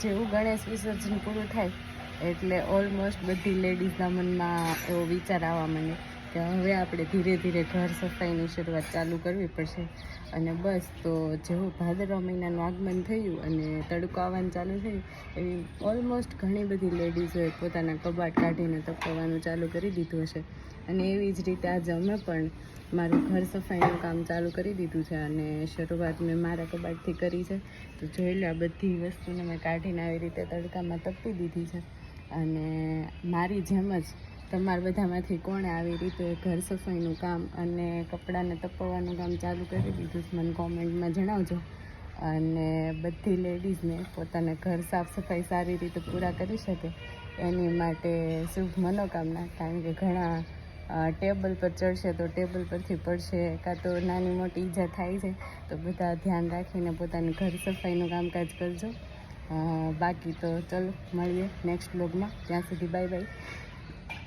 જેવું ગણેશ વિસર્જન પૂરું થાય એટલે ઓલમોસ્ટ બધી લેડીઝના મનમાં એવો વિચાર આવવા માંડે કે હવે આપણે ધીરે ધીરે ઘર સફાઈની શરૂઆત ચાલુ કરવી પડશે. અને બસ તો જેવું ભાદરવા મહિનાનું આગમન થયું અને તડકો આવવાનું ચાલુ થયું એવી ઓલમોસ્ટ ઘણી બધી લેડીઝોએ પોતાના કબાટ કાઢીને તપવાનું ચાલુ કરી દીધું હશે. અને એવી જ રીતે આજે અમે પણ મારું ઘર સફાઈનું કામ ચાલુ કરી દીધું છે અને શરૂઆત મેં મારા કબાટથી કરી છે. તો જોઈ લો, આ બધી વસ્તુને મેં કાઢીને આવી રીતે તડકામાં તપી દીધી છે. અને મારી જેમ જ તમારા બધામાંથી કોણે આવી રીતે ઘર સફાઈનું કામ અને કપડાને તપવાનું કામ ચાલુ કરી દીધું છે મને કોમેન્ટમાં જણાવજો. અને બધી લેડીઝને પોતાના ઘર સાફ સફાઈ સારી રીતે પૂરા કરી શકે એની માટે શુભ મનોકામના. કારણ કે ઘણા ટેબલ પર ચડશે તો ટેબલ પરથી પડશે, કાં તો નાની મોટી ઈજા થાય છે. તો બધા ધ્યાન રાખીને પોતાની ઘર સફાઈનું કામકાજ કરજો. બાકી તો ચલો મળીએ નેક્સ્ટ બ્લોગમાં. ત્યાં સુધી બાય બાય.